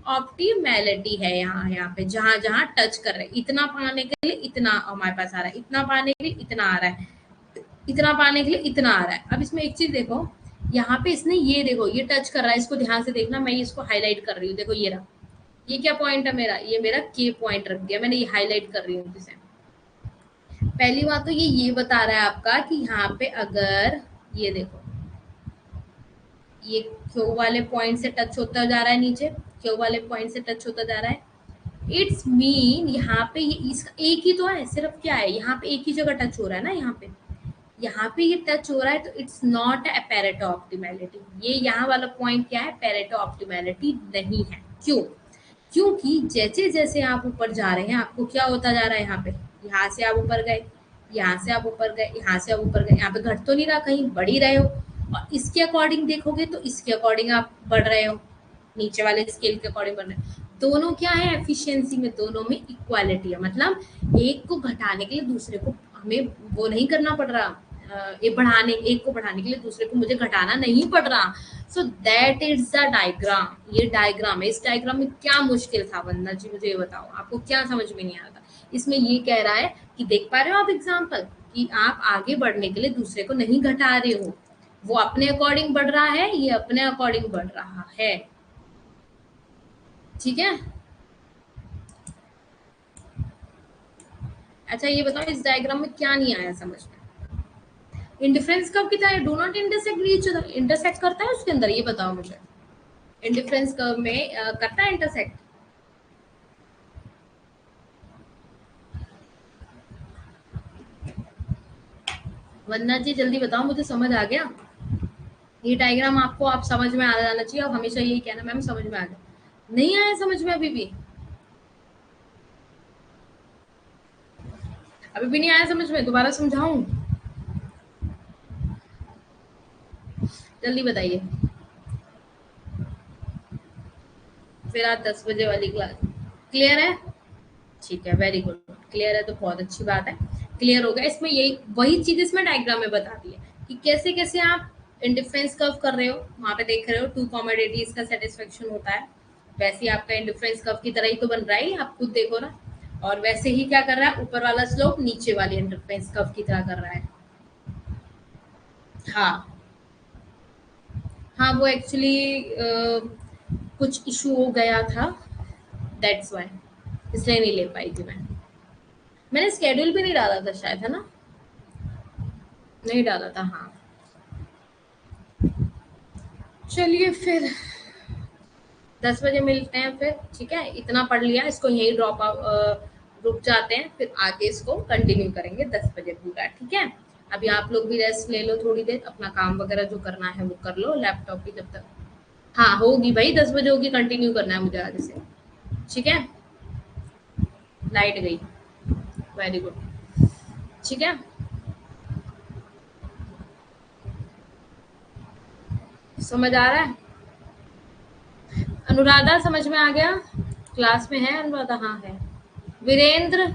ऑप्टिमैलिटी है। यहाँ पे जहां जहां टच कर रहे हैं, इतना पाने के लिए इतना हमारे पास आ रहा है, इतना पाने के लिए इतना आ रहा है, इतना पाने के लिए इतना आ रहा है। अब इसमें एक चीज देखो, यहाँ पे इसने ये देखो ये टच कर रहा है, इसको ध्यान से देखना, मैं इसको हाईलाइट कर रही हूँ, देखो ये रहा, ये क्या पॉइंट है मेरा? ये मेरा के पॉइंट रख दिया मैंने, ये हाईलाइट कर रही हूँ जिसे। पहली बात तो ये बता रहा है आपका कि यहाँ पे अगर ये देखो, ये क्यू वाले पॉइंट से टच होता जा रहा है, नीचे क्यू वाले पॉइंट से टच होता जा रहा है, इट्स मीन यहाँ पे ये इसका एक ही तो है, सिर्फ क्या है, यहाँ पे एक ही जगह टच हो रहा है ना, यहाँ पे ये टच हो रहा है, तो it's not a Pareto optimality. ये यहाँ वाला पॉइंट क्या है? पेरेटो ऑप्टिमैलिटी नहीं है। क्यों? क्योंकि जैसे जैसे आप ऊपर जा रहे हैं, आपको क्या होता जा रहा है? यहाँ पे, यहाँ से आप ऊपर गए, यहाँ से आप ऊपर गए, यहाँ से आप ऊपर गए, यहाँ पे घट तो नहीं रहा, कहीं बढ़ ही रहे हो। और इसके अकॉर्डिंग देखोगे तो इसके अकॉर्डिंग आप बढ़ रहे हो, नीचे वाले स्केल के अकॉर्डिंग बढ़ रहे हो। दोनों क्या है? एफिशिएंसी में दोनों में इक्वालिटी है, मतलब एक को घटाने के लिए दूसरे को हमें वो नहीं करना पड़ रहा, एक को बढ़ाने के लिए दूसरे को मुझे घटाना नहीं पड़ रहा। So that is the diagram. ये डायग्राम है। इस डायग्राम में क्या मुश्किल था वंदना जी, मुझे ये बताओ, आपको क्या समझ में नहीं आ रहा था? इसमें ये कह रहा है कि देख पा रहे हो आप एग्जाम्पल, कि आप आगे बढ़ने के लिए दूसरे को नहीं घटा रहे हो, वो अपने अकॉर्डिंग बढ़ रहा है, ये अपने अकॉर्डिंग बढ़ रहा है, ठीक है। अच्छा ये बताओ, इस डायग्राम में क्या नहीं आया समझ में? इंडिफरेंस कर्व कितना है? Do not intersect each other, intersect करता है उसके अंदर? ये बताओ मुझे, इंडिफरेंस कर्व में करता है इंटरसेक्ट? वंदना जी जल्दी बताओ, मुझे समझ आ गया। ये डायग्राम आपको आप समझ में आ जाना चाहिए, और हमेशा यही कहना मैम समझ में आ गया। नहीं आया समझ में? अभी भी नहीं आया समझ में? दोबारा समझाऊं? जल्दी बताइए, फिर आज 10 बजे वाली क्लास क्लियर है? ठीक है, वेरी गुड। क्लियर है तो बहुत अच्छी बात है, क्लियर हो गया। इसमें यही वही चीज इसमें डायग्राम में बता दी है कि कैसे कैसे आप इंडिफरेंस कर्व कर रहे हो, वहां पे देख रहे हो टू कॉमोडिटीज का सेटिस्फेक्शन होता है, वैसे ही आपका इंडिफरेंस कर्व की तरह ही तो बन रहा है, आप खुद देखो ना। और वैसे ही क्या कर रहा है, ऊपर वाला स्लोप नीचे वाले इंडिफरेंस कर्व की तरह कर रहा है। हाँ हाँ, वो एक्चुअली कुछ इशू हो गया था, दैट्स वाई, इसलिए नहीं ले पाई थी मैं। मैंने स्केड्यूल भी नहीं डाला था शायद, है ना? नहीं डाला था, हाँ। चलिए फिर 10 बजे मिलते हैं फिर, ठीक है। इतना पढ़ लिया, इसको यही रुक जाते हैं, फिर आगे इसको कंटिन्यू करेंगे 10 बजे पूरा, ठीक है। अभी आप लोग भी रेस्ट ले लो थोड़ी देर, अपना काम वगैरह जो करना है वो कर लो, लैपटॉप भी जब तक। हाँ होगी भाई, 10 बजे होगी, कंटिन्यू करना है मुझे आगे से, ठीक है। लाइट गई, वेरी गुड, ठीक है। समझ आ रहा है? अनुराधा समझ में आ गया? क्लास में है अनुराधा? हाँ है। वीरेंद्र,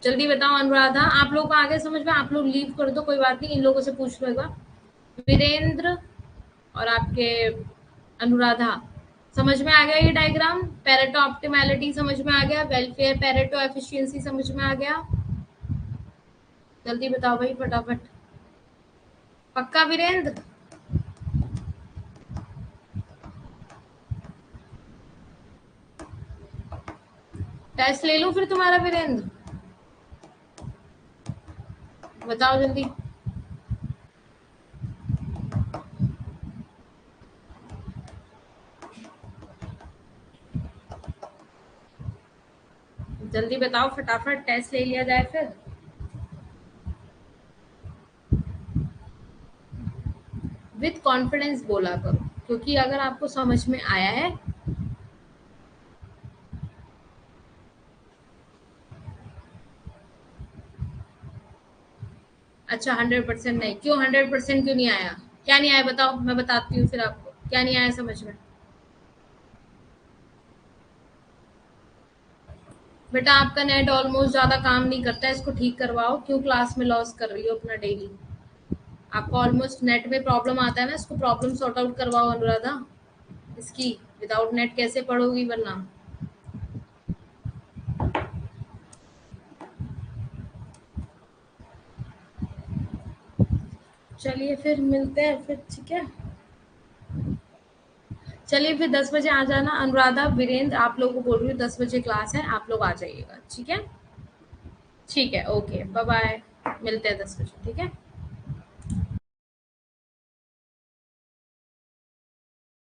जल्दी बताओ। अनुराधा, आप लोग को आगे समझ में? आप लोग लीव कर दो, कोई बात नहीं, इन लोगों से पूछ लो एक बार। वीरेंद्र और आपके अनुराधा, समझ में आ गया ये डायग्राम? पेरेटो ऑप्टिमैलिटी समझ में आ गया? वेलफेयर पेरेटो एफिशिएंसी समझ में आ गया? जल्दी बताओ भाई फटाफट। पक्का वीरेंद्र? टेस्ट ले लूं फिर तुम्हारा वीरेंद्र? बताओ जल्दी। जल्दी बताओ, फटाफट टेस्ट ले लिया जाए फिर। विथ कॉन्फिडेंस बोला करो, क्योंकि अगर आपको समझ में आया है। अच्छा, 100% नहीं? क्यों 100% क्यों नहीं आया? क्या नहीं आया बताओ, मैं बताती हूँ फिर आपको क्या नहीं आया समझ में। बेटा आपका नेट ऑलमोस्ट ज्यादा काम नहीं करता है, इसको ठीक करवाओ। क्यों क्लास में लॉस कर रही हो अपना डेली? आपको ऑलमोस्ट नेट में प्रॉब्लम आता है ना, इसको प्रॉब्लम सॉर्ट आउट करवाओ अनुराधा इसकी। विदाउट नेट कैसे पढ़ोगी वरना? चलिए फिर मिलते हैं फिर, ठीक है? चलिए फिर 10 बजे आ जाना। अनुराधा वीरेंद्र आप लोगों को बोल रही हूँ, 10 बजे क्लास है, आप लोग आ जाइएगा, ठीक है? ठीक है, ओके, बाय बाय। मिलते हैं 10 बजे, ठीक है?